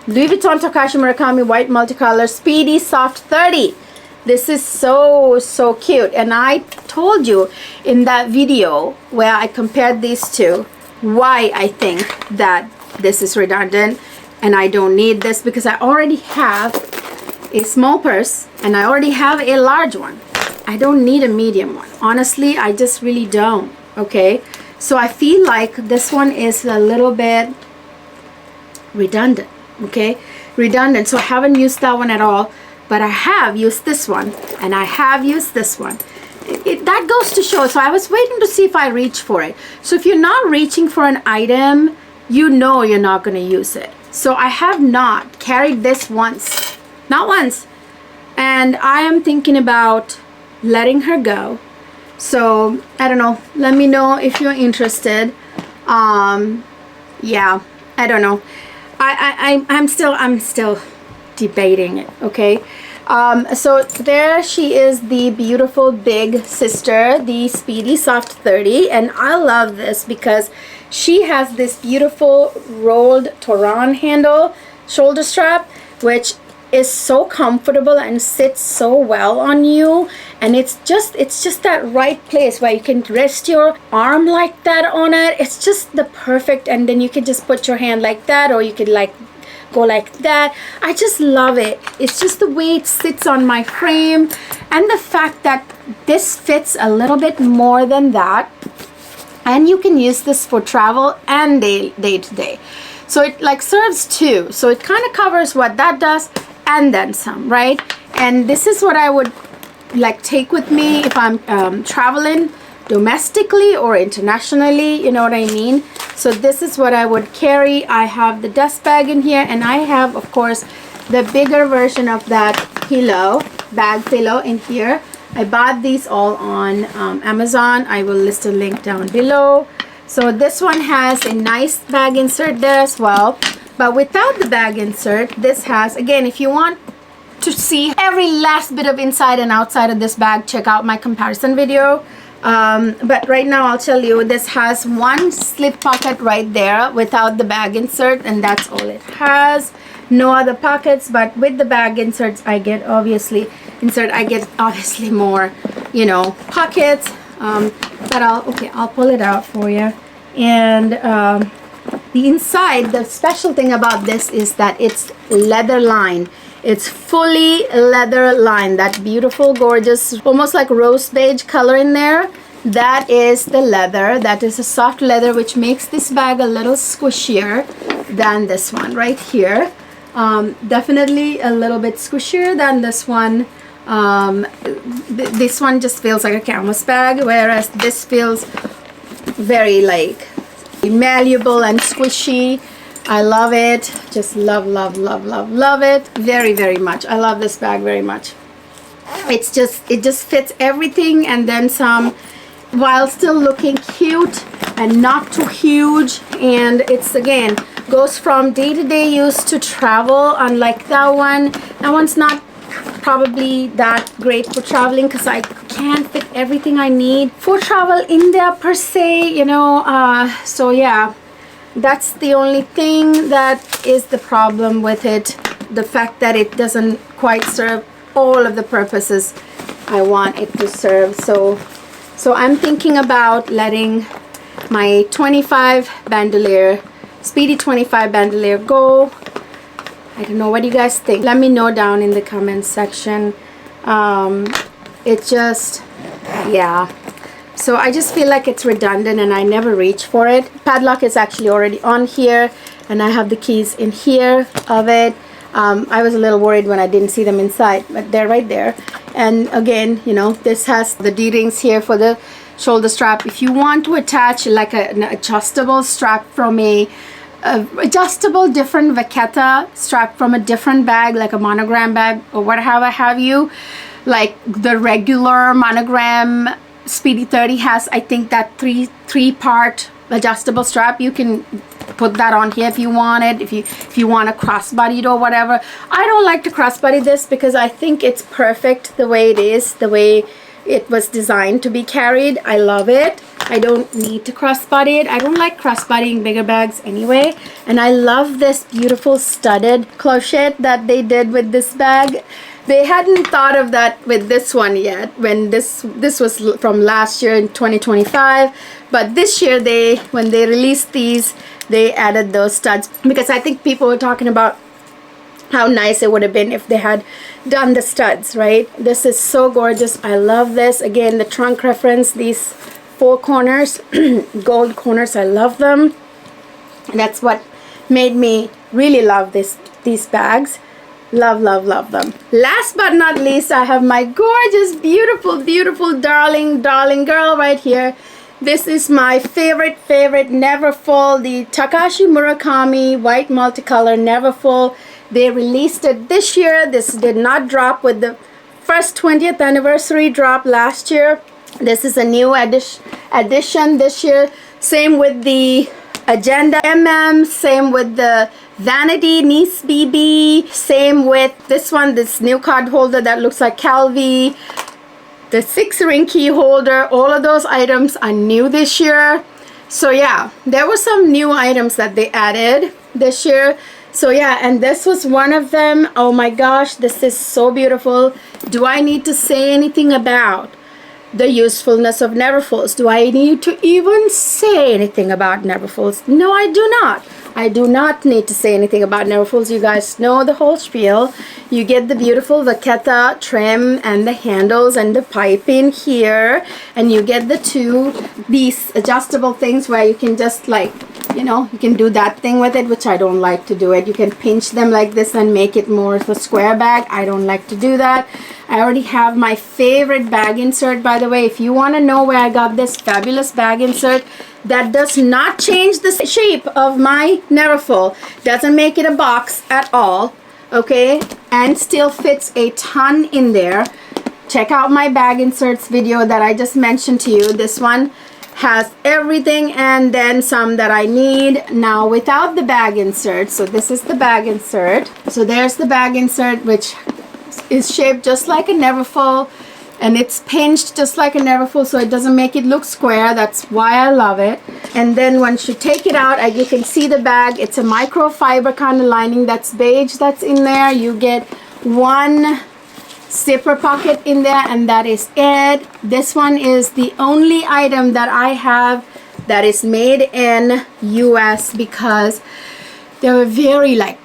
Louis Vuitton Takashi Murakami white multicolor Speedy Soft 30. This is so cute, and I told you in that video where I compared these two why I think that this is redundant and I don't need this, because I already have a small purse and I already have a large one. I don't need a medium one. Honestly, I just really don't. Okay, so I feel like this one is a little bit redundant. Okay, redundant. So I haven't used that one at all, but I have used this one and I have used this one. That goes to show. So I was waiting to see if I reach for it. So if you're not reaching for an item, you know you're not going to use it. So I have not carried this once, not once, and I am thinking about letting her go. So I don't know, let me know if you're interested. Yeah, I don't know. I'm still debating it. Okay, so there she is, the beautiful big sister, the Speedy Soft 30, and I love this because she has this beautiful rolled Toran handle shoulder strap, which is so comfortable and sits so well on you, and it's just that right place where you can rest your arm like that on it. It's just the perfect, and then you can just put your hand like that, or you could like go like that. I just love it. It's just the way it sits on my frame, and the fact that this fits a little bit more than that, and you can use this for travel and day to day. So it like serves two. So it kind of covers what that does and then some, right? And this is what I would like take with me if I'm traveling domestically or internationally, you know what I mean? So this is what I would carry. I have the dust bag in here, and I have, of course, the bigger version of that pillow, bag pillow in here. I bought these all on Amazon. I will list a link down below. So this one has a nice bag insert there as well, but without the bag insert, this has, again, if you want to see every last bit of inside and outside of this bag, check out my comparison video. But right now I'll tell you, this has one slip pocket right there without the bag insert, and that's all it has. No other pockets, but with the bag inserts I get obviously more, you know, pockets. But I'll pull it out for you. And the inside, the special thing about this is that it's leather lined. It's fully leather lined. That beautiful, gorgeous, almost like rose beige color in there. That is the leather. That is a soft leather, which makes this bag a little squishier than this one right here. Definitely a little bit squishier than this one. This one just feels like a canvas bag, whereas this feels very like malleable and squishy. I love it. Just love it very, very much. I love this bag very much. It just fits everything and then some, while still looking cute and not too huge. And it's, again, goes from day-to-day use to travel. Unlike that one, that one's not probably that great for traveling because I can't fit everything I need for travel in there per se, you know. So yeah, that's the only thing that is the problem with it, the fact that it doesn't quite serve all of the purposes I want it to serve. So I'm thinking about letting my 25 bandolier, Speedy 25 bandolier go. I don't know, what do you guys think? Let me know down in the comments section. It just, yeah. So I just feel like it's redundant and I never reach for it. Padlock is actually already on here and I have the keys in here of it. I was a little worried when I didn't see them inside, but they're right there. And again, you know, this has the D-rings here for the shoulder strap. If you want to attach like an adjustable strap from a adjustable different vachetta strap from a different bag, like a monogram bag or whatever have you, like the regular monogram Speedy 30 has, I think, that three-part adjustable strap. You can put that on here if you want it, if you want a crossbodied or whatever. I don't like to crossbody this because I think it's perfect the way it is, the way it was designed to be carried. I love it. I don't need to crossbody it. I don't like crossbodying bigger bags anyway. And I love this beautiful studded clochette that they did with this bag. They hadn't thought of that with this one yet, when this was from last year in 2025. But this year, when they released these, they added those studs, because I think people were talking about how nice it would have been if they had done the studs, right? This is so gorgeous. I love this. Again, the trunk reference, these 4 corners, gold corners, I love them. That's what made me really love these bags. Love them. Last but not least, I have my gorgeous, beautiful, darling girl right here. This is my favorite Neverfull, the Takashi Murakami white multicolor Neverfull. They released it this year. This did not drop with the first 20th anniversary drop last year. This is a new addition this year. Same with the Agenda same with the Vanity Nice BB, same with this one, this new card holder that looks like Calvi, the 6-ring key holder. All of those items are new this year. So yeah, there were some new items that they added this year. So yeah, and this was one of them. Oh my gosh, this is so beautiful. Do I need to say anything about the usefulness of Neverfulls? Do I need to even say anything about Neverfulls? No, I do not. I do not need to say anything about Neverfulls. You guys know the whole spiel. You get the beautiful vachetta trim and the handles and the piping here, and you get these adjustable things where you can just like you know, you can do that thing with it, which I don't like to do it. You can pinch them like this and make it more of a square bag. I don't like to do that. I already have my favorite bag insert, by the way. If you want to know where I got this fabulous bag insert, that does not change the shape of my Neverfull. Doesn't make it a box at all, okay? And still fits a ton in there. Check out my bag inserts video that I just mentioned to you. This one has everything and then some that I need. Now without the bag insert, so this is the bag insert. So there's the bag insert, which is shaped just like a Neverfull, and it's pinched just like a Neverfull, so it doesn't make it look square. That's why I love it. And then once you take it out, you can see the bag. It's a microfiber kind of lining that's beige that's in there. You get one zipper pocket in there, and that is it. This one is the only item that I have that is made in US, because there were very like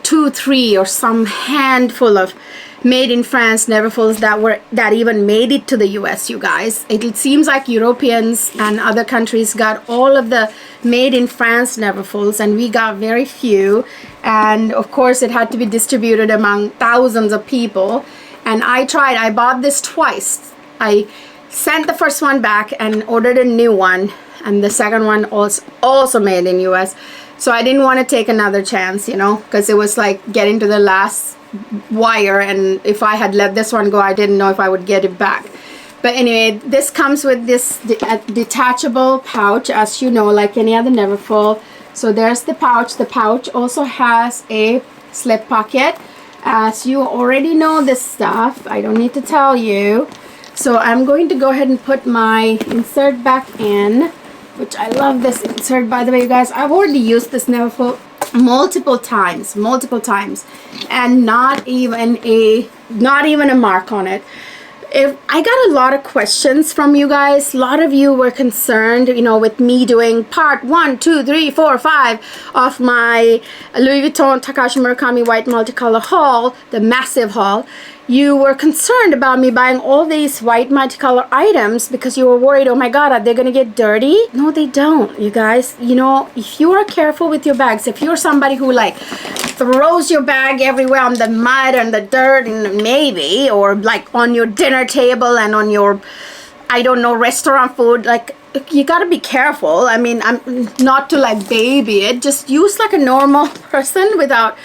2, 3 or some handful of made in France Neverfulls that even made it to the US, you guys. It seems like Europeans and other countries got all of the made in France Neverfulls, and we got very few. And of course it had to be distributed among thousands of people. And I bought this twice. I sent the first one back and ordered a new one, and the second one also made in US. So I didn't want to take another chance, you know, because it was like getting to the last wire, and if I had let this one go, I didn't know if I would get it back. But anyway, this comes with this detachable pouch, as you know, like any other Neverfull. So there's the pouch. The pouch also has a slip pocket. As you already know this stuff, I don't need to tell you. So I'm going to go ahead and put my insert back in, which I love this insert, by the way, you guys. I've already used this Neverfull multiple times, and not even a mark on it. I got a lot of questions from you guys. A lot of you were concerned, you know, with me doing part 1, 2, 3, 4, 5 of my Louis Vuitton Takashi Murakami white multicolor haul, the massive haul. You were concerned about me buying all these white multicolor items because you were worried, oh my god, are they gonna get dirty? No, they don't, you guys. You know, if you are careful with your bags, if you're somebody who like throws your bag everywhere on the mud and the dirt, and maybe, or like on your dinner table and on your, I don't know, restaurant food, like, you gotta be careful. I mean, I'm not to like baby it, just use like a normal person without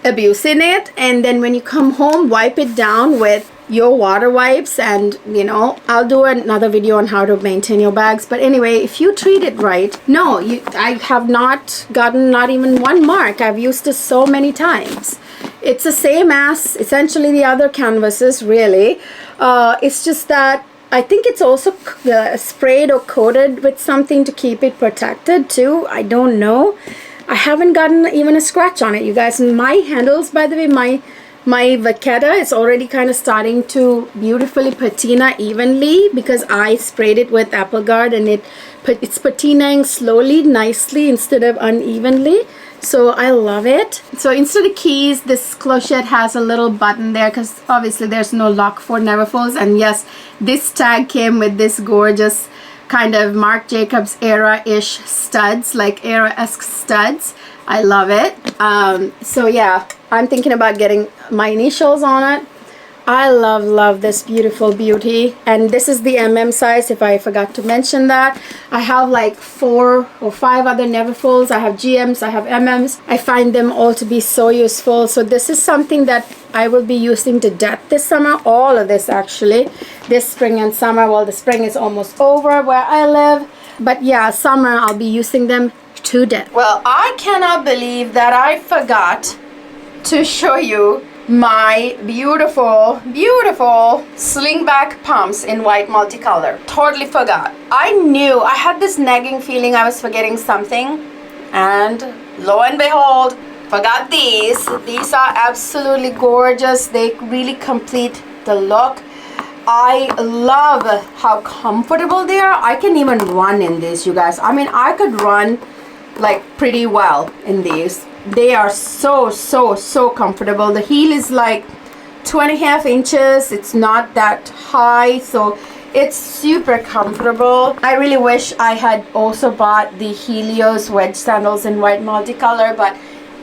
abusing it. And then when you come home, wipe it down with your water wipes, and you know, I'll do another video on how to maintain your bags. But anyway, if you treat it right, no, I have not gotten not even one mark. I've used this so many times. It's the same as essentially the other canvases, really. It's just that I think it's also sprayed or coated with something to keep it protected too. I don't know. I haven't gotten even a scratch on it, you guys. And my handles, by the way, my vachetta is already kind of starting to beautifully patina evenly, because I sprayed it with Apple Guard, and it's patinaing slowly, nicely, instead of unevenly. So I love it. So instead of keys, this clochette has a little button there, because obviously there's no lock for Neverfulls. And yes, this tag came with this gorgeous kind of Marc Jacobs era-ish studs, like era-esque studs. I love it. So yeah, I'm thinking about getting my initials on it. I love this beautiful beauty. And this is the MM size, if I forgot to mention that. I have like 4 or 5 other Neverfulls. I have GMs, I have MMs. I find them all to be so useful. So this is something that I will be using to death this summer. All of this actually, this spring and summer. Well, the spring is almost over where I live, but yeah, summer I'll be using them to death. Well, I cannot believe that I forgot to show you my beautiful slingback pumps in white multicolor. Totally forgot. I knew, I had this nagging feeling I was forgetting something, and lo and behold, forgot these. These are absolutely gorgeous. They really complete the look. I love how comfortable they are. I can even run in these, you guys. I mean, I could run like pretty well in these. They are so comfortable. The heel is like 2.5 inches. It's not that high, so It's super comfortable. I really wish I had also bought the Helios wedge sandals in white multicolor, but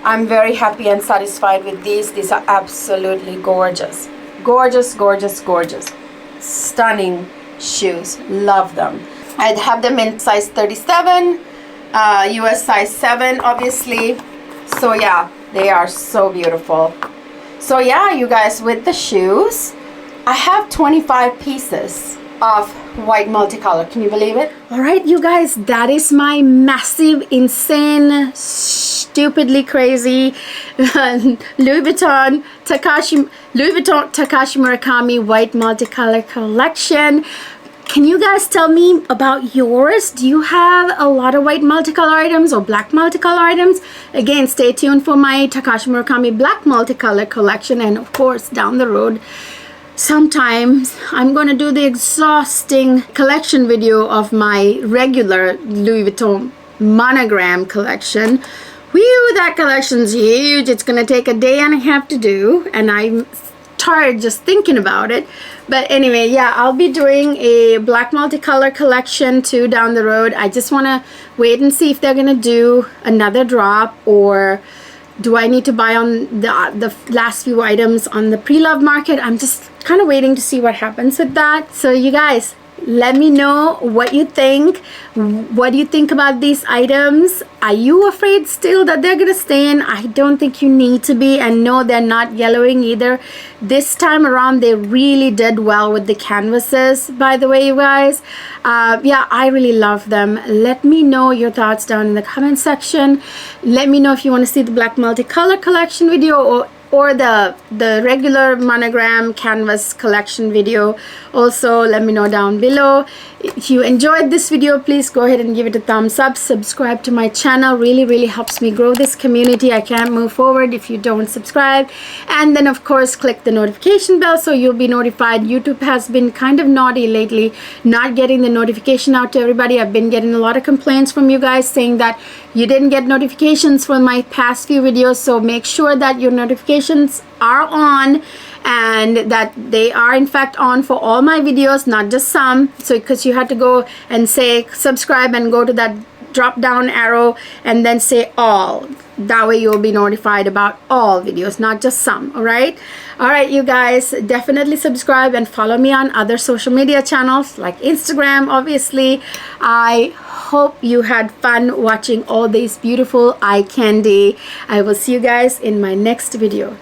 I'm very happy and satisfied with these. These are absolutely gorgeous. Gorgeous, gorgeous, gorgeous. Stunning shoes. Love them. I'd have them in size 37, US size 7 obviously. So yeah, they are so beautiful. So yeah, you guys, with the shoes, I have 25 pieces of white multicolor. Can you believe it? All right, you guys, that is my massive, insane, stupidly crazy Louis Vuitton Takashi Murakami white multicolor collection. Can you guys tell me about yours? Do you have a lot of white multicolor items or black multicolor items? Again, stay tuned for my Takashi Murakami black multicolor collection, and of course down the road sometimes I'm going to do the exhausting collection video of my regular Louis Vuitton monogram collection. Whew, that collection's huge. It's going to take a day and a half to do, and I'm tired just thinking about it. But anyway, yeah, I'll be doing a black multicolor collection too down the road. I just want to wait and see if they're going to do another drop, or do I need to buy on the last few items on the pre-love market. I'm just kind of waiting to see what happens with that. So you guys, let me know what you think. What do you think about these items? Are you afraid still that they're gonna stain? I don't think you need to be, and no, they're not yellowing either. This time around they really did well with the canvases, by the way, you guys. Yeah, I really love them. Let me know your thoughts down in the comment section. Let me know if you want to see the black multicolor collection video, or the regular monogram canvas collection video. Also, let me know down below. If you enjoyed this video, please go ahead and give it a thumbs up. Subscribe to my channel. Really helps me grow this community. I can't move forward if you don't subscribe. And then of course click the notification bell so you'll be notified. YouTube has been kind of naughty lately, not getting the notification out to everybody. I've been getting a lot of complaints from you guys saying that you didn't get notifications for my past few videos. So make sure that your notifications are on, and that they are in fact on for all my videos, not just some. So because you had to go and say subscribe and go to that drop down arrow and then say all. That way you'll be notified about all videos, not just some. All right, you guys, definitely subscribe and follow me on other social media channels like Instagram, obviously. I hope you had fun watching all these beautiful eye candy. I will see you guys in my next video.